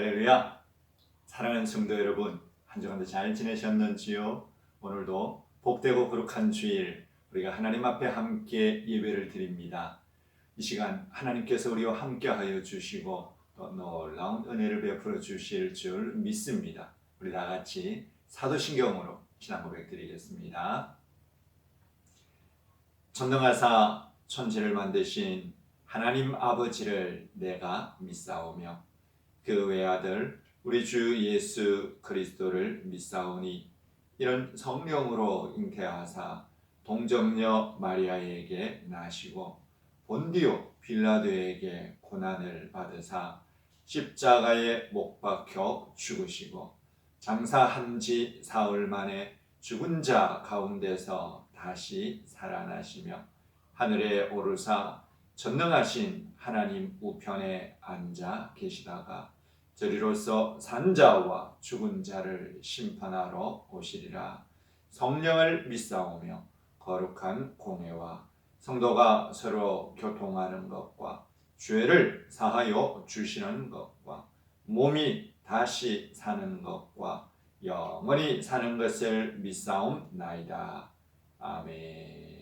할렐루야! 사랑하는 성도 여러분, 한 주간도 잘 지내셨는지요? 오늘도 복되고 거룩한 주일 우리가 하나님 앞에 함께 예배를 드립니다. 이 시간 하나님께서 우리와 함께하여 주시고 또 놀라운 은혜를 베풀어 주실 줄 믿습니다. 우리 다 같이 사도신경으로 신앙 고백 드리겠습니다. 전능하사 천지를 만드신 하나님 아버지를 내가 믿사오며 그 외아들 우리 주 예수 그리스도를 믿사오니 이런 성령으로 잉태하사 동정녀 마리아에게 나시고 본디오 빌라도에게 고난을 받으사 십자가에 못 박혀 죽으시고 장사한 지 사흘 만에 죽은 자 가운데서 다시 살아나시며 하늘에 오르사 전능하신 하나님 우편에 앉아 계시다가 저리로서 산자와 죽은 자를 심판하러 오시리라. 성령을 믿사오며 거룩한 공회와 성도가 서로 교통하는 것과 죄를 사하여 주시는 것과 몸이 다시 사는 것과 영원히 사는 것을 믿사옵나이다. 아멘.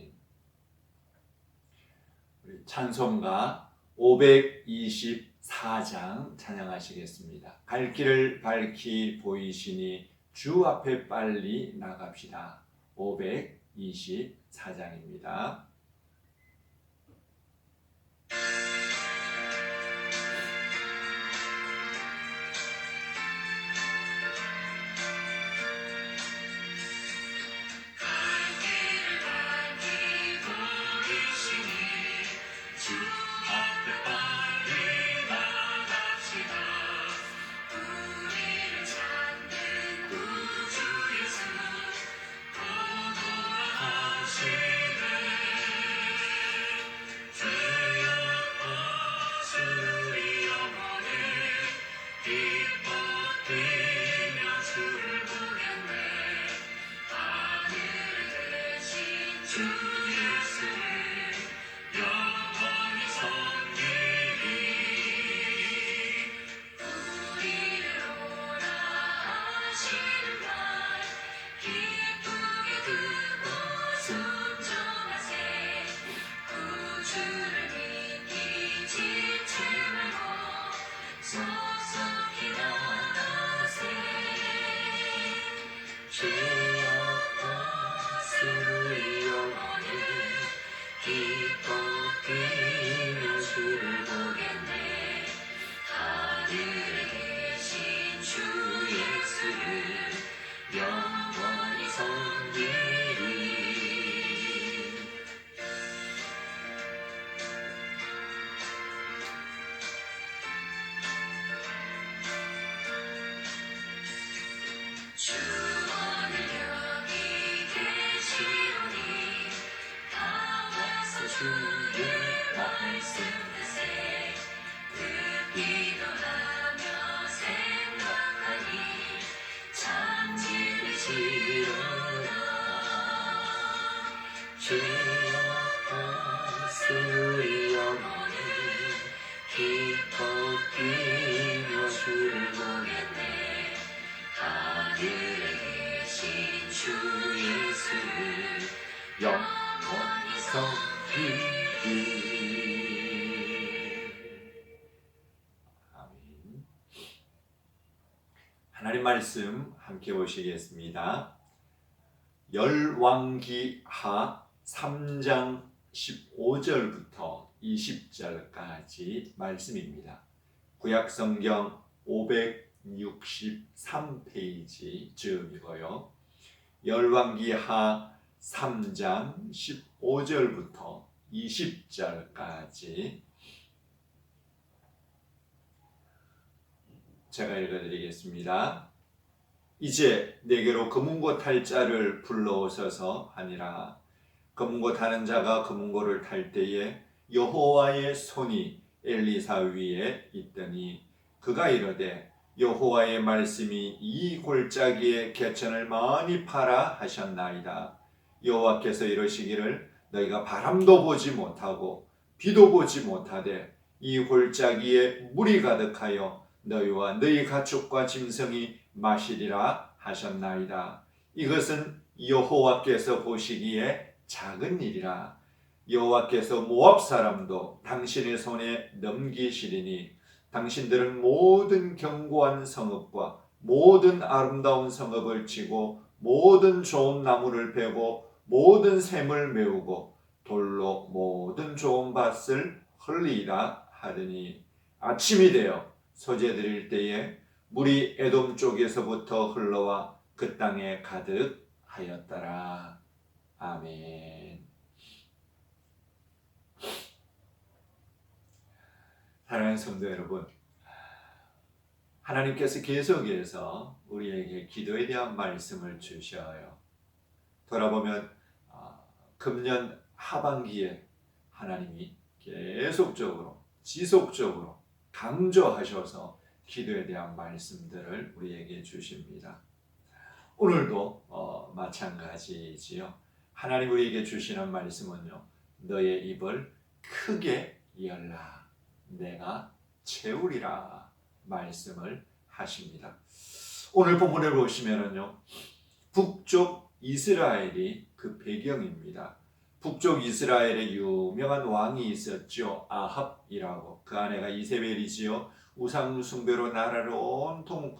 우리 찬송가 524장 찬양하시겠습니다. 갈 길을 밝히 보이시니 주 앞에 빨리 나갑시다. 524장입니다. 하나님 말씀 함께 보시겠습니다. 열왕기하 3장 15절부터 20절까지 말씀입니다. 구약성경 563페이지 즈음이고요. 열왕기하 3장 15절부터 20절까지 제가 읽어드리겠습니다. 이제 내게로 금은고 탈 자를 불러오소서 하니라. 금은고 타는 자가 금은고를 탈 때에 여호와의 손이 엘리사 위에 있더니 그가 이르되 여호와의 말씀이 이 골짜기에 개천을 많이 파라 하셨나이다. 여호와께서 이러시기를 너희가 바람도 보지 못하고 비도 보지 못하되 이 골짜기에 물이 가득하여 너희와 너희 가축과 짐승이 마시리라 하셨나이다. 이것은 여호와께서 보시기에 작은 일이라. 여호와께서 모압 사람도 당신의 손에 넘기시리니 당신들은 모든 견고한 성읍과 모든 아름다운 성읍을 치고 모든 좋은 나무를 베고 모든 샘을 메우고 돌로 모든 좋은 밭을 흘리라 하더니 아침이 되어 소재 드릴 때에 물이 에돔 쪽에서부터 흘러와 그 땅에 가득하였더라. 아멘. 사랑하는 성도 여러분, 하나님께서 계속해서 우리에게 기도에 대한 말씀을 주셔요. 돌아보면 금년 하반기에 하나님이 계속적으로 지속적으로 강조하셔서 기도에 대한 말씀들을 우리에게 주십니다. 오늘도 마찬가지지요. 하나님 우리에게 주시는 말씀은요, 너의 입을 크게 열라 내가 채우리라 말씀을 하십니다. 오늘 본문을 보시면은요, 북쪽 이스라엘이 그 배경입니다. 북쪽 이스라엘에 유명한 왕이 있었죠. 아합이라고. 그 아내가 이세벨이지요. 우상 숭배로 나라를 온통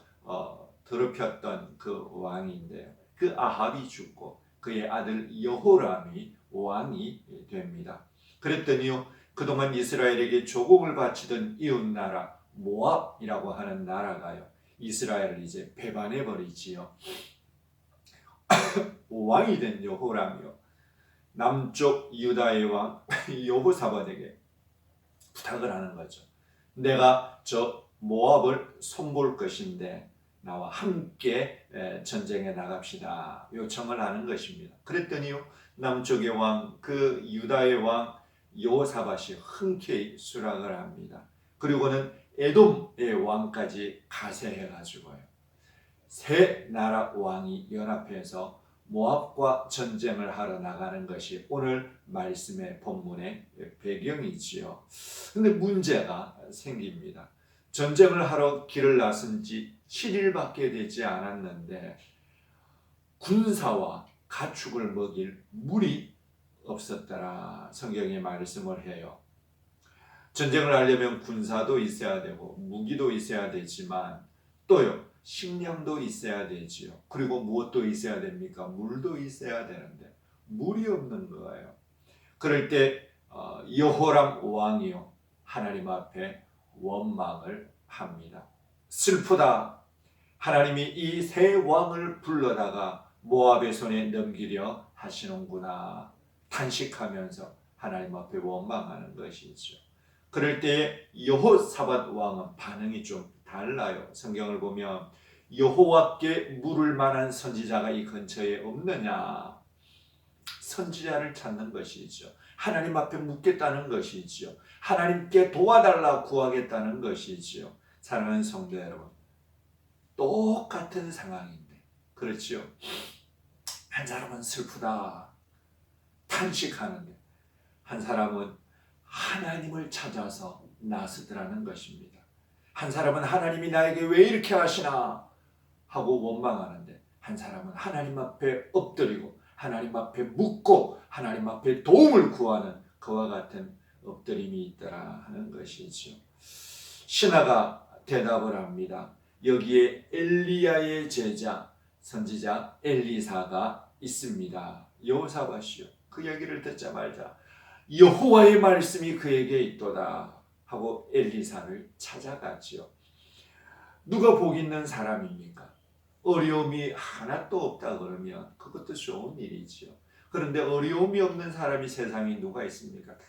더럽혔던 그 왕인데요. 그 아합이 죽고 그의 아들 여호람이 왕이 됩니다. 그랬더니요, 그동안 이스라엘에게 조공을 바치던 이웃나라 모압이라고 하는 나라가요, 이스라엘을 이제 배반해 버리지요. 왕이 된 여호람이요, 남쪽 유다의 왕 여호사밧에게 부탁을 하는 거죠. 내가 저 모압을 손볼 것인데 나와 함께 전쟁에 나갑시다 요청을 하는 것입니다. 그랬더니요, 남쪽의 왕, 그 유다의 왕 여호사밧이 흔쾌히 수락을 합니다. 그리고는 에돔의 왕까지 가세해가지고요, 세 나라 왕이 연합해서 모압과 전쟁을 하러 나가는 것이 오늘 말씀의 본문의 배경이지요. 근데 문제가 생깁니다. 전쟁을 하러 길을 나선 지 7일밖에 되지 않았는데 군사와 가축을 먹일 물이 없었더라. 성경이 말씀을 해요. 전쟁을 하려면 군사도 있어야 되고 무기도 있어야 되지만 또요, 식량도 있어야 되지요. 그리고 무엇도 있어야 됩니까? 물도 있어야 되는데 물이 없는 거예요. 그럴 때 여호람 왕이요, 하나님 앞에 원망을 합니다. 슬프다. 하나님이 이 세 왕을 불러다가 모압의 손에 넘기려 하시는구나 탄식하면서 하나님 앞에 원망하는 것이죠. 그럴 때 여호사밧 왕은 반응이 좀 달라요. 성경을 보면 여호와께 물을 만한 선지자가 이 근처에 없느냐, 선지자를 찾는 것이죠. 하나님 앞에 묻겠다는 것이죠. 하나님께 도와달라 구하겠다는 것이죠. 사랑하는 성도 여러분, 똑같은 상황인데, 그렇죠? 한 사람은 슬프다 탄식하는데 한 사람은 하나님을 찾아서 나서더라는 것입니다. 한 사람은 하나님이 나에게 왜 이렇게 하시나 하고 원망하는데, 한 사람은 하나님 앞에 엎드리고 하나님 앞에 묻고 하나님 앞에 도움을 구하는 그와 같은 엎드림이 있더라 하는 것이죠. 신하가 대답을 합니다. 여기에 엘리야의 제자 선지자 엘리사가 있습니다. 여호사밧이요, 그 얘기를 듣자마자 여호와의 말씀이 그에게 있도다 하고 엘리사를 찾아갔지요. 누가 복 있는 사람입니까? 어려움이 하나도 없다 그러면 그것도 좋은 일이지요. 그런데 어려움이 없는 사람이 세상에 누가 있습니까? 다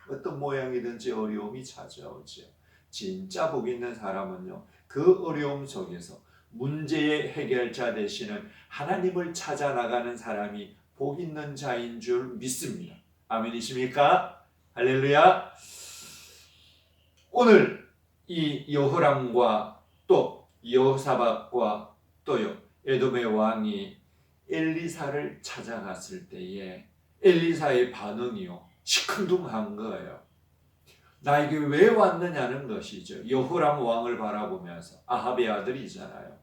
어떤 모양이든지 어려움이 찾아오지요. 진짜 복 있는 사람은요, 그 어려움 속에서 문제의 해결자 되시는 하나님을 찾아 나가는 사람이 복 있는 자인 줄 믿습니다. 아멘이십니까? 할렐루야. 오늘 이 여호람과 또 여호사밧과 또요 에돔의 왕이 엘리사를 찾아갔을 때에 엘리사의 반응이요, 시큰둥한 거예요. 나에게 왜 왔느냐는 것이죠. 여호람 왕을 바라보면서, 아합의 아들이잖아요.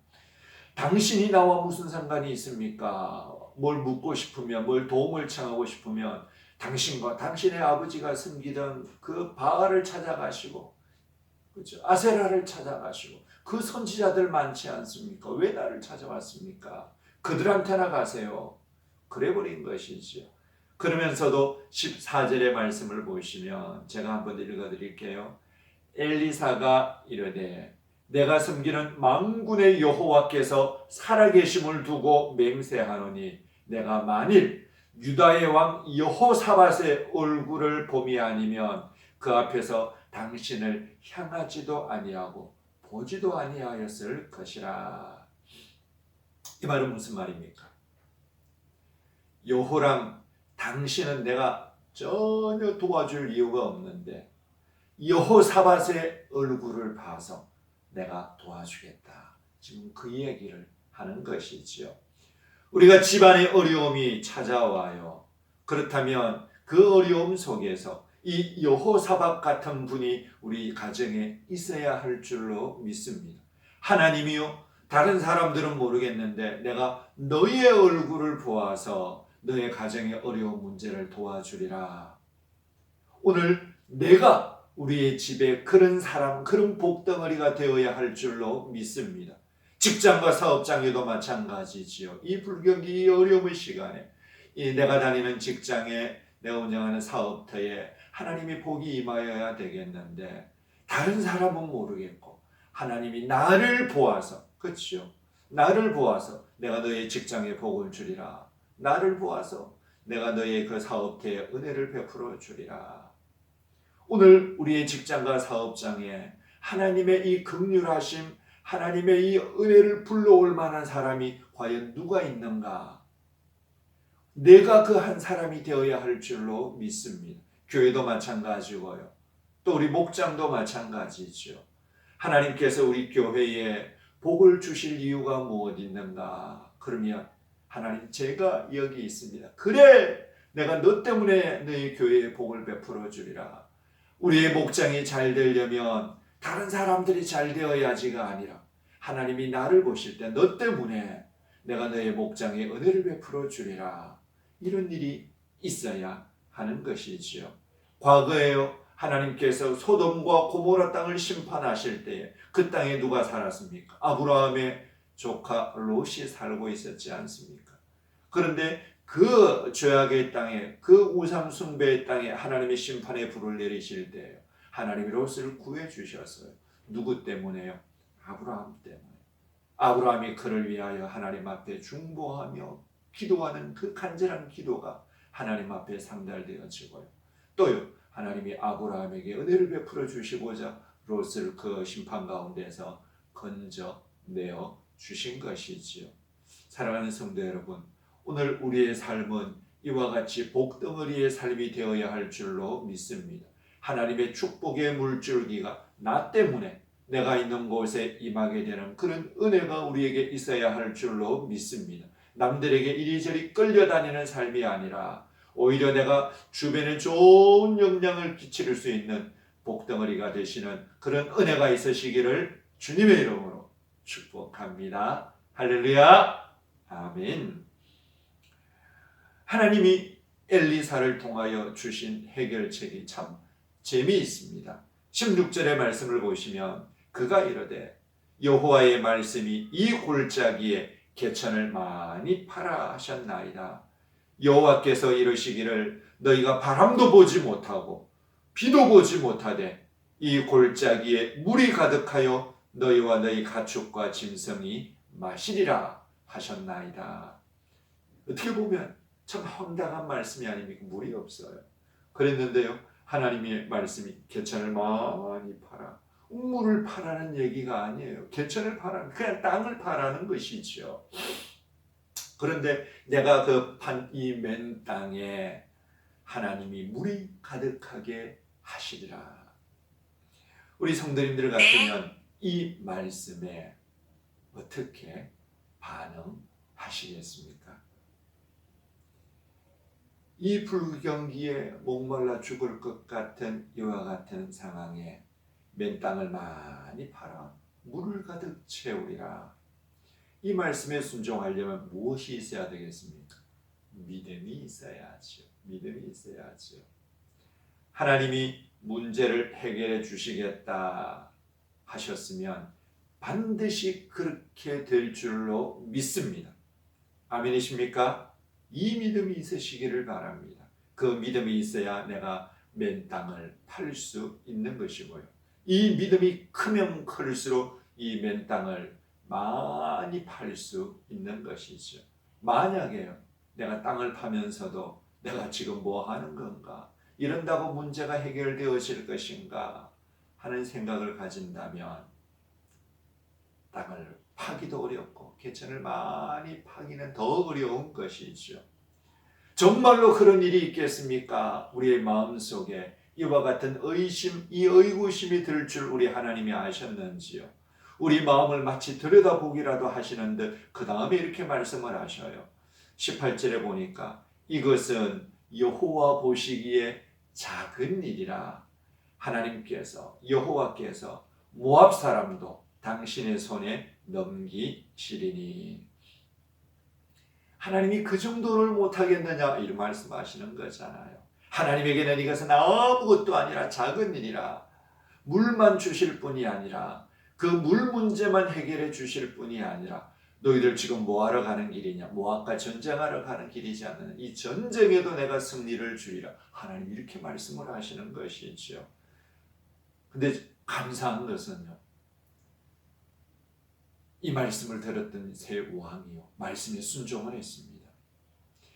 당신이 나와 무슨 상관이 있습니까? 뭘 묻고 싶으면, 뭘 도움을 청하고 싶으면 당신과 당신의 아버지가 섬기던 그 바알을 찾아가시고, 그렇죠? 아세라를 찾아가시고, 그 선지자들 많지 않습니까? 왜 나를 찾아왔습니까? 그들한테나 가세요. 그래버린 것이지요. 그러면서도 14절의 말씀을 보시면 제가 한번 읽어드릴게요. 엘리사가 이르되 내가 섬기는 만군의 여호와께서 살아계심을 두고 맹세하노니 내가 만일 유다의 왕 여호사밧의 얼굴을 봄이 아니면 그 앞에서 당신을 향하지도 아니하고 보지도 아니하였을 것이라. 이 말은 무슨 말입니까? 여호람, 당신은 내가 전혀 도와줄 이유가 없는데 여호사밧의 얼굴을 봐서 내가 도와주겠다. 지금 그 얘기를 하는 것이지요. 우리가 집안의 어려움이 찾아와요. 그렇다면 그 어려움 속에서 이 여호사밧 같은 분이 우리 가정에 있어야 할 줄로 믿습니다. 하나님이요, 다른 사람들은 모르겠는데 내가 너의 얼굴을 보아서 너의 가정의 어려운 문제를 도와주리라. 오늘 내가 우리의 집에 그런 사람, 그런 복덩어리가 되어야 할 줄로 믿습니다. 직장과 사업장에도 마찬가지지요. 이 불경기, 이 어려움의 시간에 내가 다니는 직장에, 내가 운영하는 사업터에 하나님의 복이 임하여야 되겠는데 다른 사람은 모르겠고 하나님이 나를 보아서, 그렇죠? 나를 보아서 내가 너의 직장에 복을 주리라. 나를 보아서 내가 너의 그 사업터에 은혜를 베풀어 주리라. 오늘 우리의 직장과 사업장에 하나님의 이 긍휼하심, 하나님의 이 은혜를 불러올 만한 사람이 과연 누가 있는가? 내가 그 한 사람이 되어야 할 줄로 믿습니다. 교회도 마찬가지고요. 또 우리 목장도 마찬가지죠. 하나님께서 우리 교회에 복을 주실 이유가 무엇 있는가? 그러면 하나님, 제가 여기 있습니다. 그래, 내가 너 때문에 너희 교회에 복을 베풀어 주리라. 우리의 목장이 잘 되려면 다른 사람들이 잘 되어야지가 아니라 하나님이 나를 보실 때 너 때문에 내가 너의 목장에 은혜를 베풀어 주리라. 이런 일이 있어야 하는 것이지요. 과거에요, 하나님께서 소돔과 고모라 땅을 심판하실 때에 그 땅에 누가 살았습니까? 아브라함의 조카 롯이 살고 있었지 않습니까? 그런데 그 죄악의 땅에, 그 우상 숭배의 땅에 하나님의 심판의 불을 내리실 때요, 하나님이 롯을 구해 주셨어요. 누구 때문에요? 아브라함 때문에. 아브라함이 그를 위하여 하나님 앞에 중보하며 기도하는 그 간절한 기도가 하나님 앞에 상달되어지고요. 또요, 하나님이 아브라함에게 은혜를 베풀어 주시고자 롯을 그 심판 가운데서 건져내어 주신 것이지요. 사랑하는 성도 여러분, 오늘 우리의 삶은 이와 같이 복덩어리의 삶이 되어야 할 줄로 믿습니다. 하나님의 축복의 물줄기가 나 때문에 내가 있는 곳에 임하게 되는 그런 은혜가 우리에게 있어야 할 줄로 믿습니다. 남들에게 이리저리 끌려다니는 삶이 아니라 오히려 내가 주변에 좋은 영향을 끼칠 수 있는 복덩어리가 되시는 그런 은혜가 있으시기를 주님의 이름으로 축복합니다. 할렐루야. 아멘. 하나님이 엘리사를 통하여 주신 해결책이 참 재미있습니다. 16절의 말씀을 보시면 그가 이르되 여호와의 말씀이 이 골짜기에 개천을 많이 파라 하셨나이다. 여호와께서 이르시기를 너희가 바람도 보지 못하고 비도 보지 못하되 이 골짜기에 물이 가득하여 너희와 너희 가축과 짐승이 마시리라 하셨나이다. 어떻게 보면 참 황당한 말씀이 아닙니까? 물이 없어요. 그랬는데요, 하나님의 말씀이 개천을 많이 파라. 물을 파라는 얘기가 아니에요. 개천을 파라, 그냥 땅을 파라는 것이죠. 그런데 내가 그 판 이 맨 땅에 하나님이 물이 가득하게 하시리라. 우리 성도님들 같으면 이 말씀에 어떻게 반응하시겠습니까? 이 불경기에 목말라 죽을 것 같은 이와 같은 상황에 맨 땅을 많이 팔아 물을 가득 채우리라. 이 말씀에 순종하려면 무엇이 있어야 되겠습니까? 믿음이 있어야죠. 믿음이 있어야죠. 하나님이 문제를 해결해 주시겠다 하셨으면 반드시 그렇게 될 줄로 믿습니다. 아멘이십니까? 이 믿음이 있으시기를 바랍니다. 그 믿음이 있어야 내가 맨 땅을 팔 수 있는 것이고요. 이 믿음이 크면 클수록 이 맨 땅을 많이 팔 수 있는 것이죠. 만약에요, 내가 땅을 파면서도 내가 지금 뭐 하는 건가? 이런다고 문제가 해결되어질 것인가? 하는 생각을 가진다면 땅을 파기도 어렵고 개천을 많이 파기는 더 어려운 것이죠. 정말로 그런 일이 있겠습니까? 우리의 마음속에 이와 같은 의심, 이 의구심이 들 줄 우리 하나님이 아셨는지요? 우리 마음을 마치 들여다보기라도 하시는 듯 그 다음에 이렇게 말씀을 하셔요. 18절에 보니까 이것은 여호와 보시기에 작은 일이라. 하나님께서, 여호와께서 모압 사람도 당신의 손에 넘기시리니. 하나님이 그 정도를 못하겠느냐 이런 말씀하시는 거잖아요. 하나님에게는 이것은 아무것도 아니라 작은 일이라. 물만 주실 뿐이 아니라, 그 물 문제만 해결해 주실 뿐이 아니라, 너희들 지금 뭐하러 가는 길이냐? 모압과 전쟁하러 가는 길이지 않느냐? 이 전쟁에도 내가 승리를 주리라. 하나님 이렇게 말씀을 하시는 것이죠. 근데 감사한 것은요, 이 말씀을 들었던 세 왕이요, 말씀에 순종을 했습니다.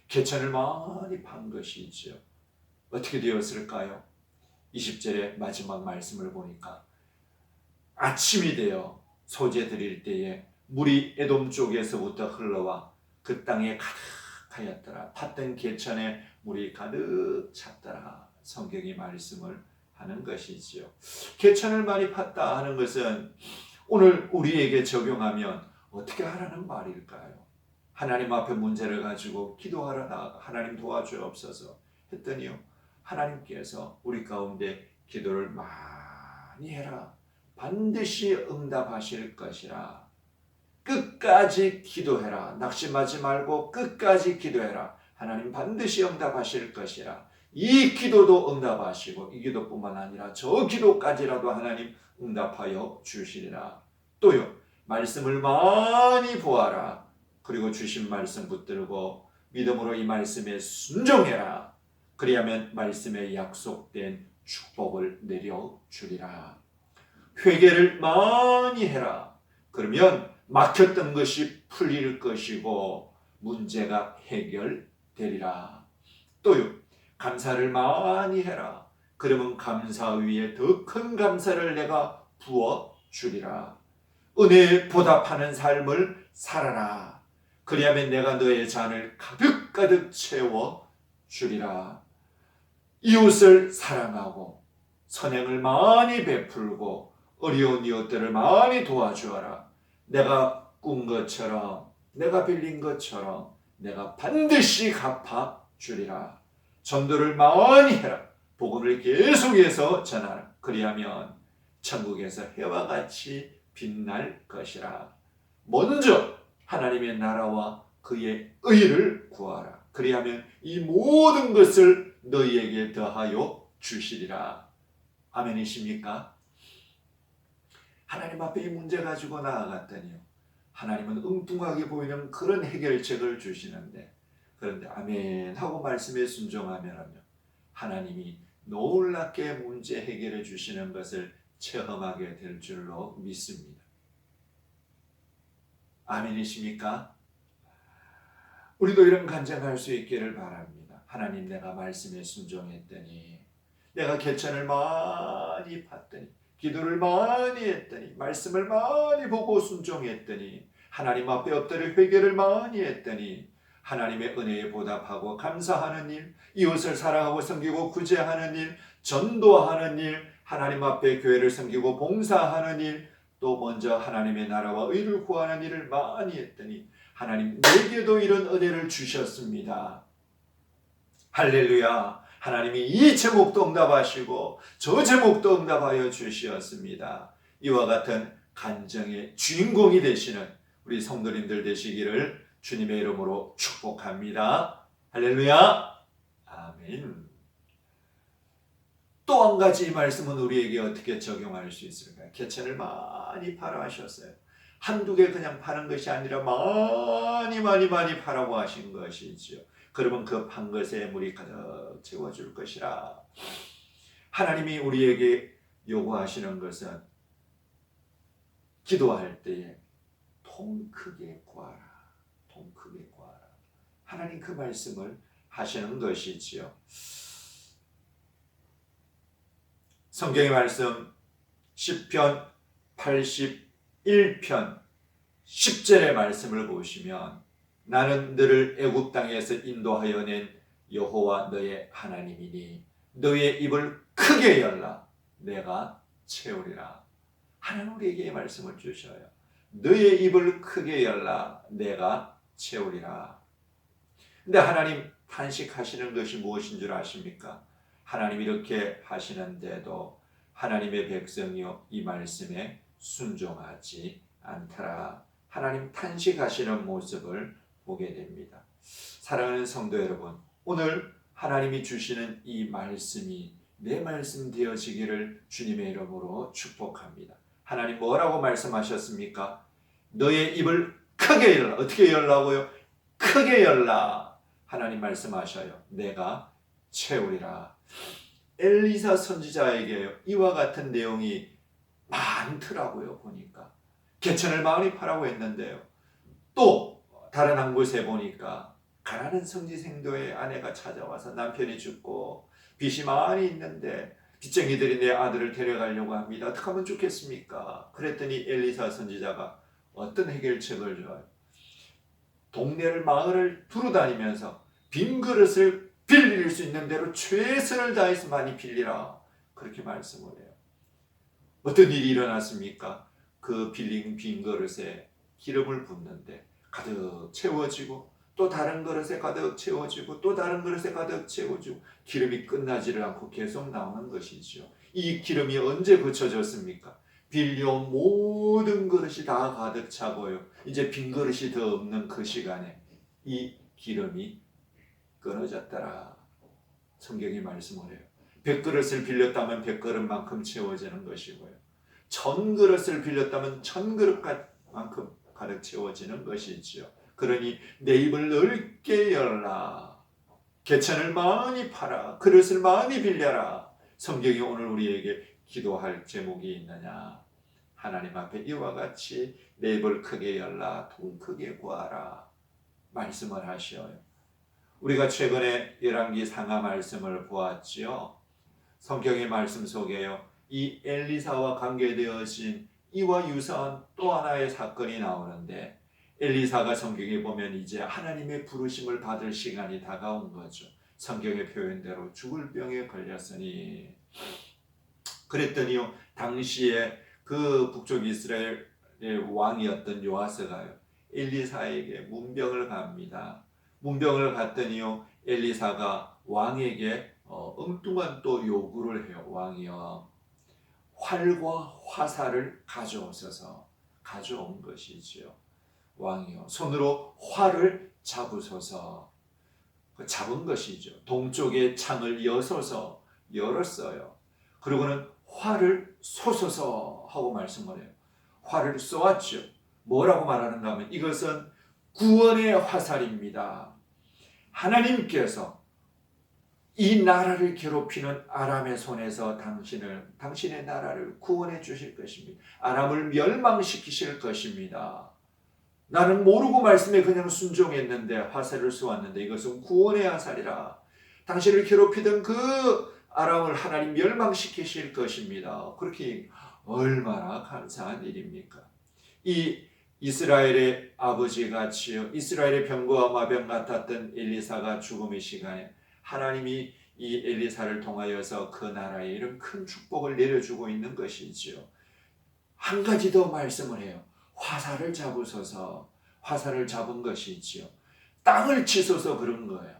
개천을 많이 판 것이죠. 어떻게 되었을까요? 20절의 마지막 말씀을 보니까 아침이 되어 소재 드릴 때에 물이 에돔 쪽에서부터 흘러와 그 땅에 가득하였더라. 팠던 개천에 물이 가득 찼더라. 성경이 말씀을 하는 것이지요. 개천을 많이 팠다 하는 것은 오늘 우리에게 적용하면 어떻게 하라는 말일까요? 하나님 앞에 문제를 가지고 기도하라, 하나님 도와주옵소서 했더니요, 하나님께서 우리 가운데 기도를 많이 해라, 반드시 응답하실 것이라. 끝까지 기도해라. 낙심하지 말고 끝까지 기도해라. 하나님 반드시 응답하실 것이라. 이 기도도 응답하시고 이 기도뿐만 아니라 저 기도까지라도 하나님 응답하여 주시리라. 또요, 말씀을 많이 보아라. 그리고 주신 말씀 붙들고 믿음으로 이 말씀에 순종해라. 그리하면 말씀에 약속된 축복을 내려주리라. 회개를 많이 해라. 그러면 막혔던 것이 풀릴 것이고 문제가 해결되리라. 또요, 감사를 많이 해라. 그러면 감사 위에 더 큰 감사를 내가 부어주리라. 은혜에 보답하는 삶을 살아라. 그리하면 내가 너의 잔을 가득가득 채워주리라. 이웃을 사랑하고 선행을 많이 베풀고 어려운 이웃들을 많이 도와주어라. 내가 꾼 것처럼, 내가 빌린 것처럼 내가 반드시 갚아주리라. 전도를 많이 해라. 복음을 계속해서 전하라. 그리하면 천국에서 해와 같이 빛날 것이라. 먼저 하나님의 나라와 그의 의를 구하라. 그리하면 이 모든 것을 너희에게 더하여 주시리라. 아멘이십니까? 하나님 앞에 이 문제 가지고 나아갔더니요, 하나님은 엉뚱하게 보이는 그런 해결책을 주시는데, 그런데 아멘 하고 말씀에 순종하면 하나님이 놀랍게 문제 해결해 주시는 것을 체험하게 될 줄로 믿습니다. 아멘이십니까? 우리도 이런 간증할 수 있기를 바랍니다. 하나님, 내가 말씀에 순종했더니, 내가 개천을 많이 팠더니, 기도를 많이 했더니, 말씀을 많이 보고 순종했더니, 하나님 앞에 엎드려 회개를 많이 했더니 하나님의 은혜에 보답하고 감사하는 일, 이웃을 사랑하고 섬기고 구제하는 일, 전도하는 일, 하나님 앞에 교회를 섬기고 봉사하는 일, 또 먼저 하나님의 나라와 의를 구하는 일을 많이 했더니 하나님 내게도 이런 은혜를 주셨습니다. 할렐루야. 하나님이 이 제목도 응답하시고 저 제목도 응답하여 주시었습니다. 이와 같은 간증의 주인공이 되시는 우리 성도님들 되시기를 주님의 이름으로 축복합니다. 할렐루야. 아멘. 또 한 가지 이 말씀은 우리에게 어떻게 적용할 수 있을까요? 개천을 많이 팔아 하셨어요. 한두 개 그냥 파는 것이 아니라 많이 파라고 하신 것이지요. 그러면 그 판 것에 물이 가득 채워줄 것이라. 하나님이 우리에게 요구하시는 것은 기도할 때에 통 크게 구하라. 통 크게 구하라. 하나님 그 말씀을 하시는 것이지요. 성경의 말씀 시편 81편 10절의 말씀을 보시면 나는 너를 애굽 땅에서 인도하여 낸 여호와 너의 하나님이니 너의 입을 크게 열라 내가 채우리라. 하나님 우리에게 말씀을 주셔요. 너의 입을 크게 열라 내가 채우리라. 근데 하나님 탄식하시는 것이 무엇인 줄 아십니까? 하나님 이렇게 하시는데도 하나님의 백성이요 이 말씀에 순종하지 않더라. 하나님 탄식하시는 모습을 보게 됩니다. 사랑하는 성도 여러분, 오늘 하나님이 주시는 이 말씀이 내 말씀 되어지기를 주님의 이름으로 축복합니다. 하나님 뭐라고 말씀하셨습니까? 너의 입을 크게 열라. 어떻게 열라고요? 크게 열라. 하나님 말씀하셔요. 내가 채우리라. 엘리사 선지자에게 이와 같은 내용이 많더라고요. 보니까 개천을 많이 파라고 했는데요. 또 다른 한 곳에 보니까 가난한 성지생도의 아내가 찾아와서 남편이 죽고 빚이 많이 있는데 빚쟁이들이 내 아들을 데려가려고 합니다. 어떻게 하면 좋겠습니까? 그랬더니 엘리사 선지자가 어떤 해결책을 줘요. 동네를 마을을 두루다니면서 빈 그릇을 빌릴 수 있는 대로 최선을 다해서 많이 빌리라. 그렇게 말씀을 해요. 어떤 일이 일어났습니까? 그 빌린 빈 그릇에 기름을 붓는데 가득 채워지고 또 다른 그릇에 가득 채워지고 또 다른 그릇에 가득 채워지고 기름이 끝나지를 않고 계속 나오는 것이죠. 이 기름이 언제 그쳐졌습니까? 빌려온 모든 그릇이 다 가득 차고요. 이제 빈 그릇이 더 없는 그 시간에 이 기름이 끊어졌더라. 성경이 말씀을 해요. 100그릇을 빌렸다면 100그릇만큼 채워지는 것이고요. 1000그릇을 빌렸다면 1000그릇만큼 가득 채워지는 것이지요. 그러니 내 입을 넓게 열라. 개천을 많이 팔아. 그릇을 많이 빌려라. 성경이 오늘 우리에게 기도할 제목이 있느냐? 하나님 앞에 이와 같이 내 입을 크게 열라. 통 크게 구하라. 말씀을 하셔요. 우리가 최근에 열왕기 상하 말씀을 보았지요. 성경의 말씀 속에요. 이 엘리사와 관계되어진 이와 유사한 또 하나의 사건이 나오는데 엘리사가 성경에 보면 이제 하나님의 부르심을 받을 시간이 다가온 거죠. 성경의 표현대로 죽을 병에 걸렸으니 그랬더니요. 당시에 그 북쪽 이스라엘의 왕이었던 요아스가요. 엘리사에게 문병을 갑니다. 문병을 갔더니요. 엘리사가 왕에게 엉뚱한 또 요구를 해요. 왕이요. 활과 화살을 가져오소서. 가져온 것이지요. 왕이요. 손으로 활을 잡으소서. 잡은 것이죠. 동쪽의 창을 여서서 열었어요. 그리고는 활을 쏘소서 하고 말씀을 해요. 활을 쏘았죠. 뭐라고 말하는가 하면 이것은 구원의 화살입니다. 하나님께서 이 나라를 괴롭히는 아람의 손에서 당신의 나라를 구원해 주실 것입니다. 아람을 멸망시키실 것입니다. 나는 모르고 말씀에 그냥 순종했는데 화살을 쏘았는데 이것은 구원의 화살이라. 당신을 괴롭히던 그 아람을 하나님 멸망시키실 것입니다. 그렇게 얼마나 감사한 일입니까? 이 이스라엘의 아버지같이요. 이스라엘의 병거와 마병 같았던 엘리사가 죽음의 시간에 하나님이 이 엘리사를 통하여서 그 나라에 이런 큰 축복을 내려주고 있는 것이지요. 한 가지 더 말씀을 해요. 화살을 잡으소서. 화살을 잡은 것이지요. 땅을 치소서 그런 거예요.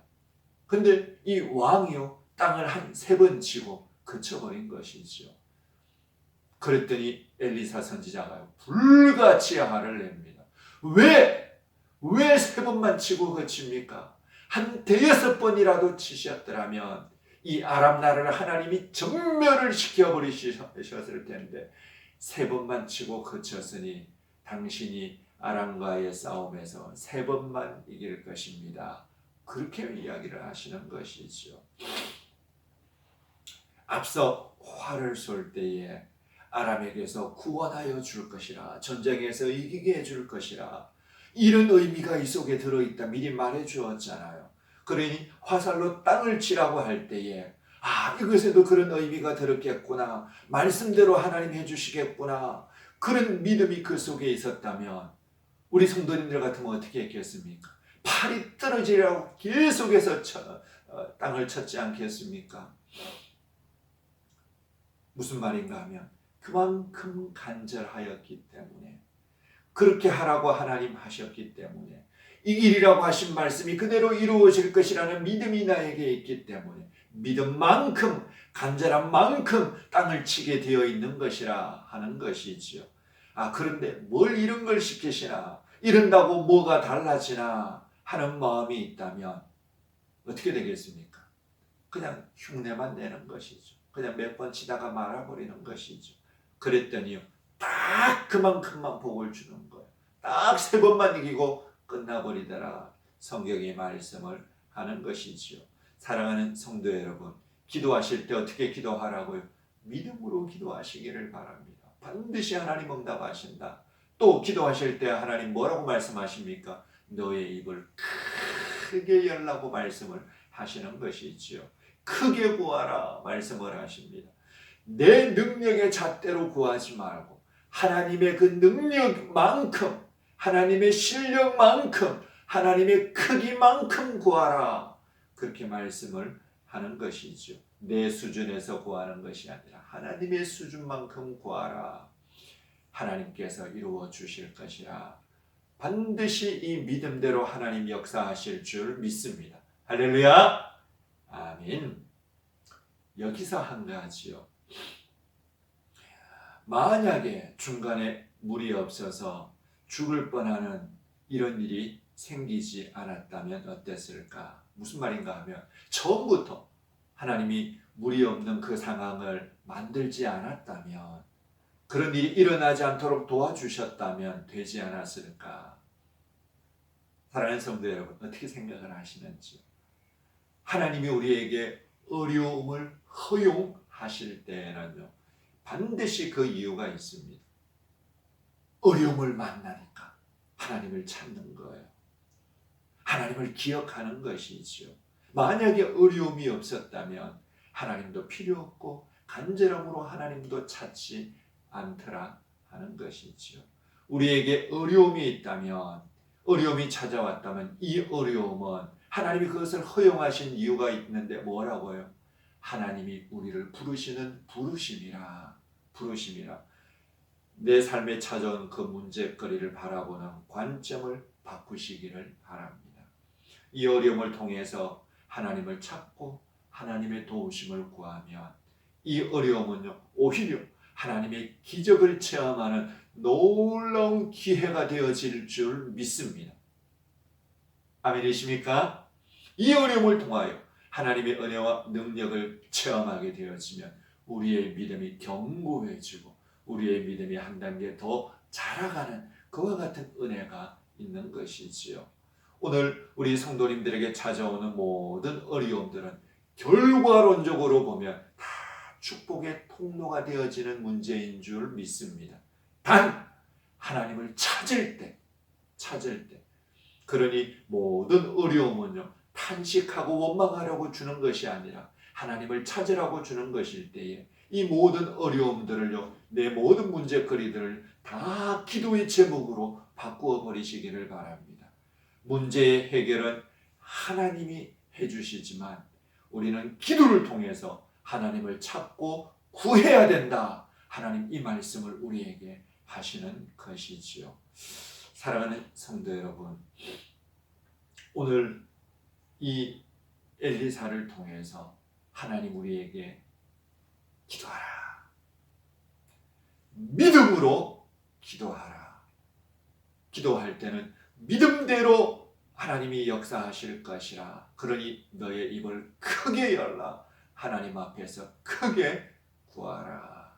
근데 이 왕이요 땅을 한 3번 치고 그쳐버린 것이지요. 그랬더니 엘리사 선지자가 불같이 화를 냅니다. 왜 3번만 치고 그칩니까? 한 6번이라도 치셨더라면 이 아람 나라를 하나님이 전멸을 시켜버리셨을 텐데 3번만 치고 그쳤으니 당신이 아람과의 싸움에서 3번만 이길 것입니다. 그렇게 이야기를 하시는 것이죠. 앞서 화를 쏠 때에 아람에게서 구원하여 줄 것이라, 전쟁에서 이기게 해줄 것이라, 이런 의미가 이 속에 들어있다 미리 말해 주었잖아요. 그러니 화살로 땅을 치라고 할 때에 이것에도 그런 의미가 들었겠구나, 말씀대로 하나님 해주시겠구나, 그런 믿음이 그 속에 있었다면 우리 성도님들 같으면 어떻게 했겠습니까? 팔이 떨어지라고 계속해서 땅을 쳤지 않겠습니까? 무슨 말인가 하면 그만큼 간절하였기 때문에, 그렇게 하라고 하나님 하셨기 때문에, 이 일이라고 하신 말씀이 그대로 이루어질 것이라는 믿음이 나에게 있기 때문에 믿음만큼, 간절한 만큼 땅을 치게 되어 있는 것이라 하는 것이지요. 그런데 뭘 이런 걸 시키시나, 이런다고 뭐가 달라지나 하는 마음이 있다면 어떻게 되겠습니까? 그냥 흉내만 내는 것이죠. 그냥 몇 번 치다가 말아버리는 것이죠. 그랬더니요, 딱 그만큼만 복을 주는 거예요. 딱 3번만 이기고 끝나버리더라. 성경의 말씀을 하는 것이지요. 사랑하는 성도 여러분, 기도하실 때 어떻게 기도하라고요? 믿음으로 기도하시기를 바랍니다. 반드시 하나님 응답하신다. 또 기도하실 때 하나님 뭐라고 말씀하십니까? 너의 입을 크게 열라고 말씀을 하시는 것이지요. 크게 구하라 말씀을 하십니다. 내 능력의 잣대로 구하지 말고 하나님의 그 능력만큼, 하나님의 실력만큼, 하나님의 크기만큼 구하라, 그렇게 말씀을 하는 것이죠. 내 수준에서 구하는 것이 아니라 하나님의 수준만큼 구하라. 하나님께서 이루어 주실 것이라. 반드시 이 믿음대로 하나님 역사하실 줄 믿습니다. 할렐루야. 아멘. 여기서 한 가지요. 만약에 중간에 물이 없어서 죽을 뻔하는 이런 일이 생기지 않았다면 어땠을까? 무슨 말인가 하면 처음부터 하나님이 물이 없는 그 상황을 만들지 않았다면, 그런 일이 일어나지 않도록 도와주셨다면 되지 않았을까? 사랑하는 성도 여러분, 어떻게 생각을 하시는지. 하나님이 우리에게 어려움을 허용하실 때에는요, 반드시 그 이유가 있습니다. 어려움을 만나니까 하나님을 찾는 거예요. 하나님을 기억하는 것이지요. 만약에 어려움이 없었다면 하나님도 필요 없고 간절함으로 하나님도 찾지 않더라 하는 것이지요. 우리에게 어려움이 있다면, 어려움이 찾아왔다면 이 어려움은 하나님이 그것을 허용하신 이유가 있는데 뭐라고요? 하나님이 우리를 부르시는 부르심이라. 내 삶에 찾아온 그 문제거리를 바라보는 관점을 바꾸시기를 바랍니다. 이 어려움을 통해서 하나님을 찾고 하나님의 도우심을 구하면 이 어려움은요, 오히려 하나님의 기적을 체험하는 놀라운 기회가 되어질 줄 믿습니다. 아멘이십니까? 이 어려움을 통하여 하나님의 은혜와 능력을 체험하게 되어지면 우리의 믿음이 견고해지고 우리의 믿음이 한 단계 더 자라가는 그와 같은 은혜가 있는 것이지요. 오늘 우리 성도님들에게 찾아오는 모든 어려움들은 결과론적으로 보면 다 축복의 통로가 되어지는 문제인 줄 믿습니다. 단 하나님을 찾을 때, 그러니 모든 어려움은요, 탄식하고 원망하려고 주는 것이 아니라 하나님을 찾으라고 주는 것일 때에 이 모든 어려움들을요, 내 모든 문제거리들을 다 기도의 제목으로 바꾸어 버리시기를 바랍니다. 문제의 해결은 하나님이 해주시지만 우리는 기도를 통해서 하나님을 찾고 구해야 된다. 하나님 이 말씀을 우리에게 하시는 것이지요. 사랑하는 성도 여러분, 오늘 이 엘리사를 통해서 하나님 우리에게 기도하라. 믿음으로 기도하라. 기도할 때는 믿음대로 하나님이 역사하실 것이라. 그러니 너의 입을 크게 열라. 하나님 앞에서 크게 구하라.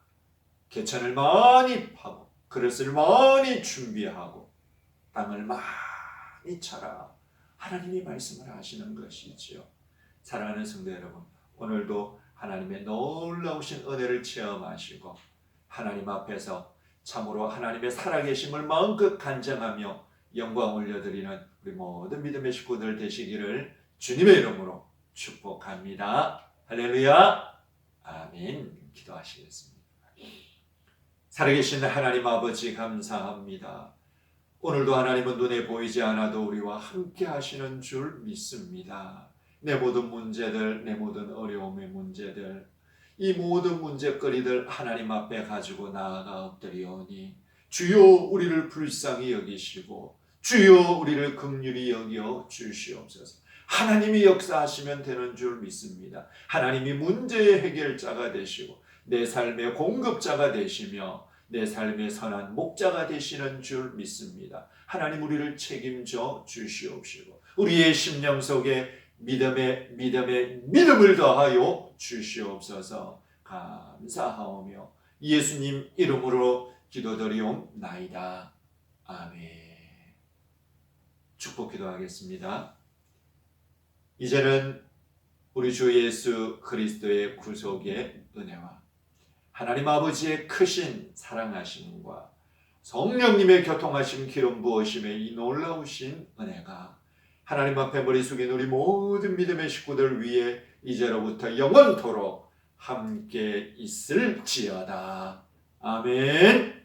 개천을 많이 파고 그릇을 많이 준비하고 땅을 많이 쳐라. 하나님이 말씀을 하시는 것이지요. 사랑하는 성도 여러분, 오늘도 하나님의 놀라우신 은혜를 체험하시고 하나님 앞에서 참으로 하나님의 살아계심을 마음껏 간증하며 영광 올려드리는 우리 모든 믿음의 식구들 되시기를 주님의 이름으로 축복합니다. 할렐루야. 아멘. 기도하시겠습니다. 살아계신 하나님 아버지 감사합니다. 오늘도 하나님은 눈에 보이지 않아도 우리와 함께 하시는 줄 믿습니다. 내 모든 문제들, 내 모든 어려움의 문제들, 이 모든 문제거리들 하나님 앞에 가지고 나아가 엎드리오니 주여 우리를 불쌍히 여기시고 주여 우리를 긍휼히 여겨 주시옵소서. 하나님이 역사하시면 되는 줄 믿습니다. 하나님이 문제의 해결자가 되시고 내 삶의 공급자가 되시며 내 삶의 선한 목자가 되시는 줄 믿습니다. 하나님 우리를 책임져 주시옵시고 우리의 심령 속에 믿음을 더하여 주시옵소서. 감사하오며 예수님 이름으로 기도드리옵나이다. 아멘. 축복 기도하겠습니다. 이제는 우리 주 예수 그리스도의 구속의 은혜와 하나님 아버지의 크신 사랑하심과 성령님의 교통하심 기름 부으심의 이 놀라우신 은혜가 하나님 앞에 머리 숙인 우리 모든 믿음의 식구들 위에 이제로부터 영원토록 함께 있을지어다. 아멘.